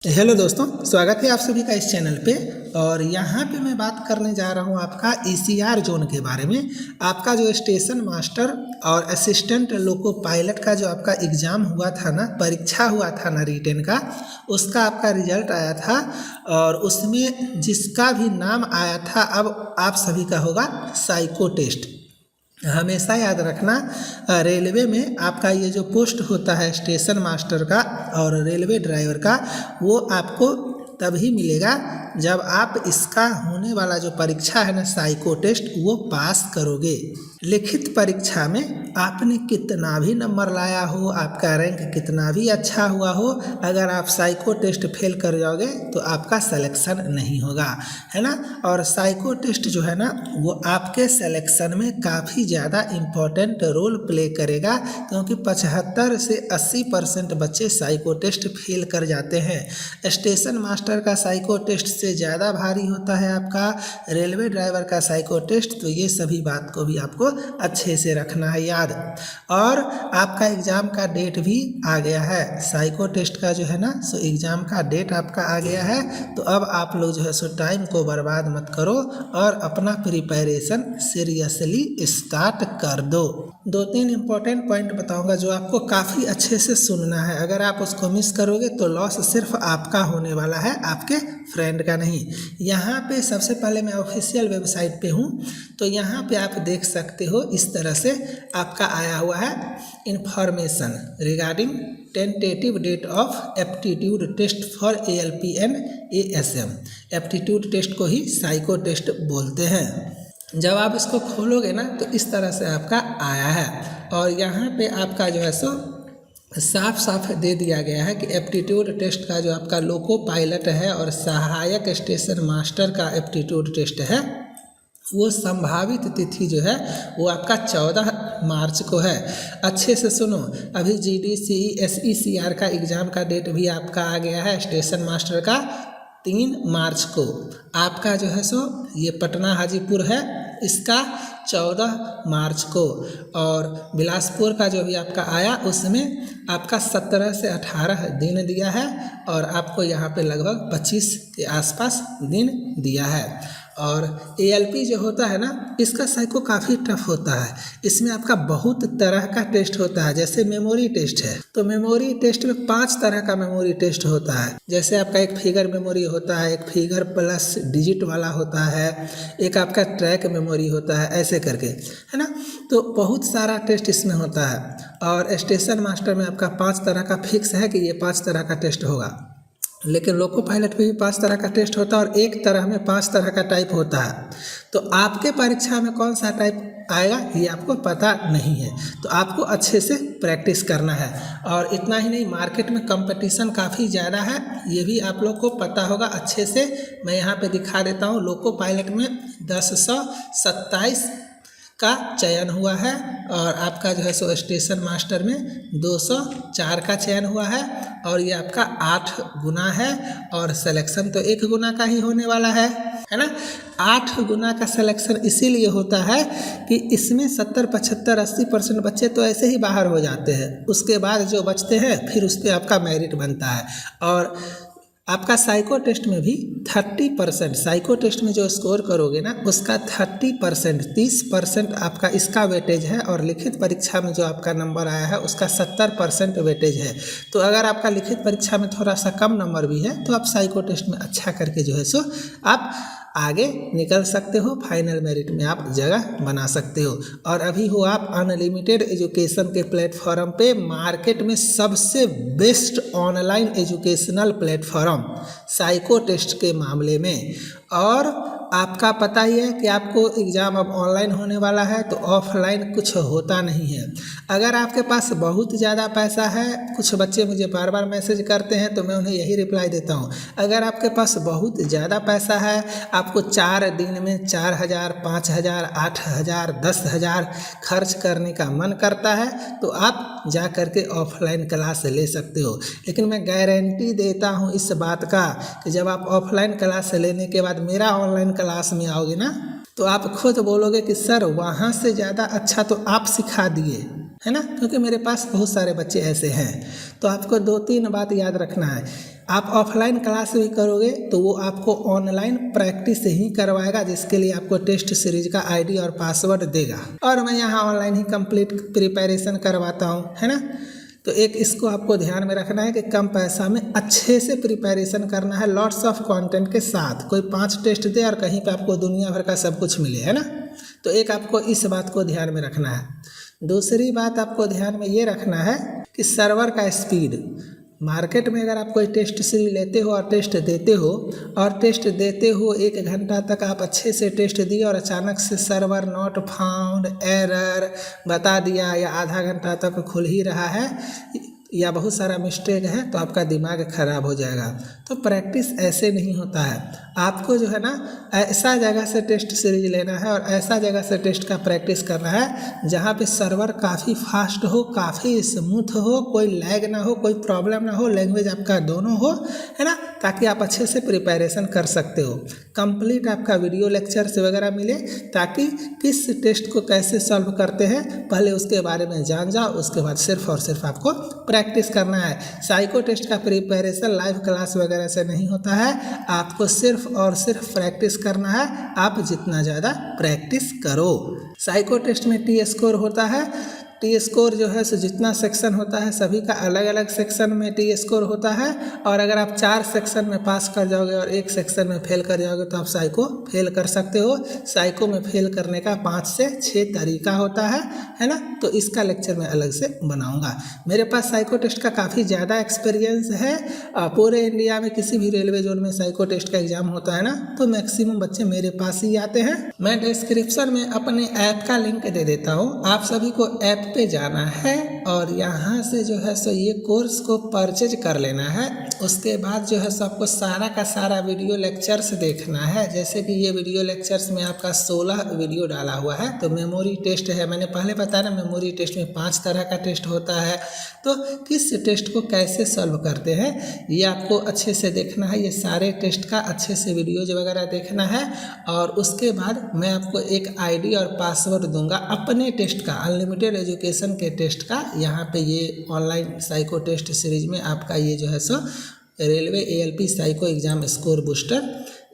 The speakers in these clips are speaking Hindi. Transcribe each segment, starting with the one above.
हेलो दोस्तों, स्वागत है आप सभी का इस चैनल पे। और यहाँ पे मैं बात करने जा रहा हूँ आपका ईसीआर जोन के बारे में। आपका जो स्टेशन मास्टर और असिस्टेंट लोको पायलट का जो आपका एग्ज़ाम हुआ था ना, परीक्षा हुआ था ना रिटेन का, उसका आपका रिजल्ट आया था। और उसमें जिसका भी नाम आया था, अब आप सभी का होगा साइको टेस्ट। हमेशा याद रखना, रेलवे में आपका ये जो पोस्ट होता है स्टेशन मास्टर का और रेलवे ड्राइवर का, वो आपको तभी मिलेगा जब आप इसका होने वाला जो परीक्षा है ना साइको टेस्ट, वो पास करोगे। लिखित परीक्षा में आपने कितना भी नंबर लाया हो, आपका रैंक कितना भी अच्छा हुआ हो, अगर आप साइको टेस्ट फेल कर जाओगे तो आपका सिलेक्शन नहीं होगा, है ना। और साइको टेस्ट जो है ना, वो आपके सिलेक्शन में काफ़ी ज़्यादा इम्पोर्टेंट रोल प्ले करेगा, क्योंकि 75 से 80% बच्चे साइको टेस्ट फेल कर जाते हैं। स्टेशन मास्टर का साइको टेस्ट से ज़्यादा भारी होता है आपका रेलवे ड्राइवर का साइको टेस्ट। तो ये सभी बात को भी आपको अच्छे से रखना है याद। और आपका एग्ज़ाम का डेट भी आ गया है, साइको टेस्ट का जो है ना, सो एग्ज़ाम का डेट आपका आ गया है। तो अब आप लोग जो है सो टाइम को बर्बाद मत करो और अपना प्रिपरेशन सीरियसली स्टार्ट कर दो। 2-3 इम्पोर्टेंट पॉइंट बताऊंगा जो आपको काफ़ी अच्छे से सुनना है। अगर आप उसको मिस करोगे तो लॉस सिर्फ आपका होने वाला है, आपके फ्रेंड का नहीं। यहाँ पे सबसे पहले मैं ऑफिशियल वेबसाइट पे हूँ, तो यहाँ पे आप देख सकते हो इस तरह से आपका आया हुआ है information regarding tentative date of aptitude test for ALPN ASM। Aptitude test को ही साइको टेस्ट बोलते हैं। जब आप इसको खोलोगे ना तो इस तरह से आपका आया है, और यहाँ पे आपका जो है सो साफ साफ दे दिया गया है कि एप्टीट्यूड टेस्ट का जो आपका लोको पायलट है और सहायक स्टेशन मास्टर का एप्टीट्यूड टेस्ट है, वो संभावित तिथि जो है वो आपका 14 मार्च को है। अच्छे से सुनो, अभी GD CE SECR का एग्ज़ाम का डेट भी आपका आ गया है स्टेशन मास्टर का 3 मार्च को। आपका जो है सो ये पटना हाजीपुर है, इसका 14 मार्च को। और बिलासपुर का जो भी आपका आया उसमें आपका 17 से 18 दिन दिया है, और आपको यहाँ पे लगभग 25 के आसपास दिन दिया है। और ALP जो होता है ना, इसका साइको काफ़ी टफ होता है। इसमें आपका बहुत तरह का टेस्ट होता है। जैसे मेमोरी टेस्ट है, तो मेमोरी टेस्ट में 5 तरह का मेमोरी टेस्ट होता है। जैसे आपका एक फिगर मेमोरी होता है, एक फिगर प्लस डिजिट वाला होता है, एक आपका ट्रैक मेमोरी होता है, ऐसे करके, है ना। तो बहुत सारा टेस्ट इसमें होता है। और स्टेशन मास्टर में आपका 5 तरह का फिक्स है कि ये 5 तरह का टेस्ट होगा। लेकिन लोको पायलट पे भी 5 तरह का टेस्ट होता है, और एक तरह में 5 तरह का टाइप होता है। तो आपके परीक्षा में कौन सा टाइप आएगा ये आपको पता नहीं है, तो आपको अच्छे से प्रैक्टिस करना है। और इतना ही नहीं, मार्केट में कंपटीशन काफ़ी ज़्यादा है, ये भी आप लोग को पता होगा अच्छे से। मैं यहाँ पे दिखा देता हूँ, लोको पायलट में 1027 का चयन हुआ है, और आपका जो है सो स्टेशन मास्टर में 204 का चयन हुआ है, और ये आपका 8 गुना है। और सिलेक्शन तो 1 गुना का ही होने वाला है ना। 8 गुना का सिलेक्शन इसीलिए होता है कि इसमें 70, 75, 80% बच्चे तो ऐसे ही बाहर हो जाते हैं। उसके बाद जो बचते हैं फिर उस पर आपका मेरिट बनता है। और आपका साइको टेस्ट में भी 30%, साइको टेस्ट में जो स्कोर करोगे ना उसका 30%, 30% आपका इसका वेटेज है। और लिखित परीक्षा में जो आपका नंबर आया है उसका 70% वेटेज है। तो अगर आपका लिखित परीक्षा में थोड़ा सा कम नंबर भी है तो आप साइको टेस्ट में अच्छा करके जो है सो आप आगे निकल सकते हो, फाइनल मेरिट में आप जगह बना सकते हो। और अभी हो आप अनलिमिटेड एजुकेशन के प्लेटफॉर्म पे, मार्केट में सबसे best online educational platform psycho test के मामले में। और आपका पता ही है कि आपको एग्ज़ाम अब ऑनलाइन होने वाला है, तो ऑफलाइन कुछ होता नहीं है। अगर आपके पास बहुत ज़्यादा पैसा है, कुछ बच्चे मुझे बार बार मैसेज करते हैं तो मैं उन्हें यही रिप्लाई देता हूँ, अगर आपके पास बहुत ज़्यादा पैसा है, आपको 4 दिन में 4000, 5000, 8000, 10000 खर्च करने का मन करता है, तो आप जा कर के ऑफलाइन क्लास ले सकते हो। लेकिन मैं गारंटी देता हूँ इस बात का कि जब आप ऑफलाइन क्लास लेने के बाद मेरा ऑनलाइन क्लास में आओगे ना, तो आप खुद बोलोगे कि सर वहाँ से ज़्यादा अच्छा तो आप सिखा दिए, है ना। क्योंकि मेरे पास बहुत सारे बच्चे ऐसे हैं। तो आपको 2-3 बात याद रखना है। आप ऑफलाइन क्लास भी करोगे तो वो आपको ऑनलाइन प्रैक्टिस ही करवाएगा, जिसके लिए आपको टेस्ट सीरीज का आईडी और पासवर्ड देगा। और मैं यहाँ ऑनलाइन ही कंप्लीट प्रिपरेशन करवाता हूँ, है ना। तो एक इसको आपको ध्यान में रखना है कि कम पैसा में अच्छे से प्रिपरेशन करना है, लॉट्स ऑफ कंटेंट के साथ। कोई 5 टेस्ट दे और कहीं पे आपको दुनिया भर का सब कुछ मिले, है ना। तो एक आपको इस बात को ध्यान में रखना है। दूसरी बात आपको ध्यान में ये रखना है कि सर्वर का स्पीड। मार्केट में अगर आप कोई टेस्ट सीरीज लेते हो और टेस्ट देते हो 1 घंटा तक आप अच्छे से टेस्ट दिए और अचानक से सर्वर नॉट फाउंड, एरर बता दिया, या आधा घंटा तक खुल ही रहा है, या बहुत सारा मिस्टेक है, तो आपका दिमाग खराब हो जाएगा। तो प्रैक्टिस ऐसे नहीं होता है। आपको जो है ना ऐसा जगह से टेस्ट सीरीज लेना है और ऐसा जगह से टेस्ट का प्रैक्टिस करना है जहाँ पे सर्वर काफ़ी फास्ट हो, काफ़ी स्मूथ हो, कोई लैग ना हो, कोई प्रॉब्लम ना हो, लैंग्वेज आपका दोनों हो, है ना, ताकि आप अच्छे से प्रिपरेशन कर सकते हो। कंप्लीट आपका वीडियो लेक्चर्स वगैरह मिले, ताकि किस टेस्ट को कैसे सॉल्व करते हैं पहले उसके बारे में जान जाओ, उसके बाद सिर्फ और सिर्फ आपको प्रैक्टिस करना है। साइको टेस्ट का प्रिपरेशन लाइव क्लास वगैरह से नहीं होता है, आपको सिर्फ और सिर्फ प्रैक्टिस करना है। आप जितना ज़्यादा प्रैक्टिस करो। साइको टेस्ट में टी स्कोर होता है। टी स्कोर जो है सो जितना सेक्शन होता है सभी का अलग अलग सेक्शन में टी स्कोर होता है, और अगर आप 4 सेक्शन में पास कर जाओगे और 1 सेक्शन में फेल कर जाओगे तो आप साइको फेल कर सकते हो। साइको में फेल करने का 5 से 6 तरीका होता है ना। तो इसका लेक्चर मैं अलग से बनाऊंगा। मेरे पास साइको टेस्ट का काफ़ी ज़्यादा एक्सपीरियंस है। पूरे इंडिया में किसी भी रेलवे जोन में साइको टेस्ट का एग्जाम होता है ना, तो मैक्सिमम बच्चे मेरे पास ही आते हैं। मैं डिस्क्रिप्शन में अपने ऐप का लिंक दे देता हूँ, आप सभी को ऐप पे जाना है और यहाँ से जो है सो ये कोर्स को परचेज कर लेना है। उसके बाद जो है सो आपको सारा का सारा वीडियो लेक्चर्स देखना है। जैसे कि ये वीडियो लेक्चर्स में आपका 16 वीडियो डाला हुआ है। तो मेमोरी टेस्ट है, मैंने पहले बताया ना, मेमोरी टेस्ट में 5 तरह का टेस्ट होता है। तो किस टेस्ट को कैसे सॉल्व करते हैं ये आपको अच्छे से देखना है। ये सारे टेस्ट का अच्छे से वीडियोज वगैरह देखना है, और उसके बाद मैं आपको एक आईडी और पासवर्ड दूंगा अपने टेस्ट का, अनलिमिटेड एजुकेशन के टेस्ट का। यहाँ पे ये ऑनलाइन साइको टेस्ट सीरीज में आपका ये जो है सो railway ALP psycho exam score booster,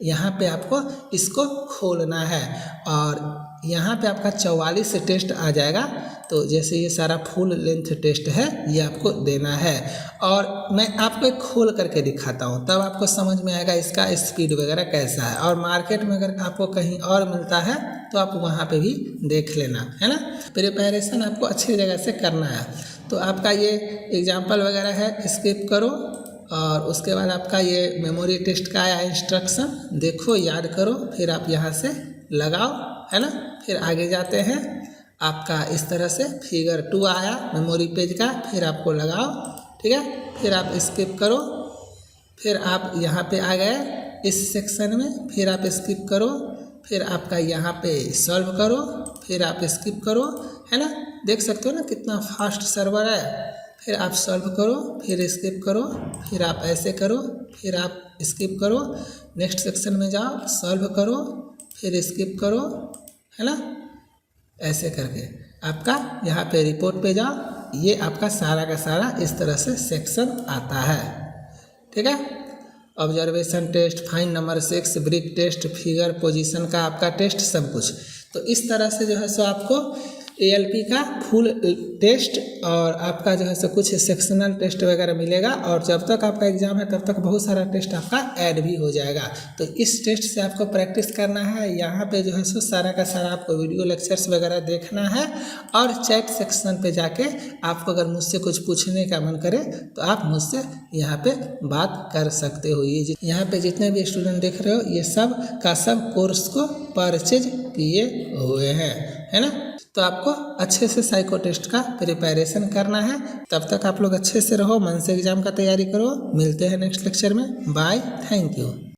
यहाँ पे आपको इसको खोलना है और यहाँ पे आपका 44 टेस्ट आ जाएगा। तो जैसे ये सारा फुल लेंथ टेस्ट है ये आपको देना है, और मैं आपको खोल करके दिखाता हूँ, तब आपको समझ में आएगा इसका स्पीड वगैरह कैसा है। और मार्केट में अगर आपको कहीं और मिलता है तो आप वहाँ पे भी देख लेना, है ना। प्रिपरेशन आपको अच्छी जगह से करना है। तो आपका ये एग्जाम्पल वगैरह है, स्किप करो, और उसके बाद आपका ये मेमोरी टेस्ट का आया इंस्ट्रक्शन, देखो, याद करो, फिर आप यहाँ से लगाओ, है ना। फिर आगे जाते हैं, आपका इस तरह से फिगर 2 आया मेमोरी पेज का, फिर आपको लगाओ, ठीक है। फिर आप स्किप करो, फिर आप यहाँ पे आ गए इस सेक्शन में, फिर आप स्किप करो, फिर आपका यहाँ पे सॉल्व करो, फिर आप स्किप करो, है ना। देख सकते हो ना कितना फास्ट सर्वर है। फिर आप सॉल्व करो, फिर स्किप करो, फिर आप ऐसे करो, फिर आप स्किप करो, नेक्स्ट सेक्शन में जाओ, सॉल्व करो, फिर स्किप करो, है ना। ऐसे करके आपका यहाँ पे रिपोर्ट पे जाओ, ये आपका सारा का सारा इस तरह से सेक्शन आता है, ठीक है। Observation test, fine number 6, brick test, figure position का आपका टेस्ट, सब कुछ। तो इस तरह से जो है सो आपको ALP का फुल टेस्ट और आपका जो है सो कुछ सेक्शनल टेस्ट वगैरह मिलेगा, और जब तक आपका एग्ज़ाम है तब तक बहुत सारा टेस्ट आपका ऐड भी हो जाएगा। तो इस टेस्ट से आपको प्रैक्टिस करना है। यहाँ पे जो है सो सारा का सारा आपको वीडियो लेक्चर्स वगैरह देखना है, और चैट सेक्शन पे जाके आपको अगर मुझसे कुछ पूछने का मन करे तो आप मुझसे यहाँ पे बात कर सकते हो। ये यहाँ पे जितने भी स्टूडेंट देख रहे हो ये सब का सब कोर्स को परचेज किए हुए हैं, है ना। तो आपको अच्छे से साइको टेस्ट का प्रिपरेशन करना है। तब तक आप लोग अच्छे से रहो, मन से एग्जाम का तैयारी करो। मिलते हैं नेक्स्ट लेक्चर में। Bye, thank you.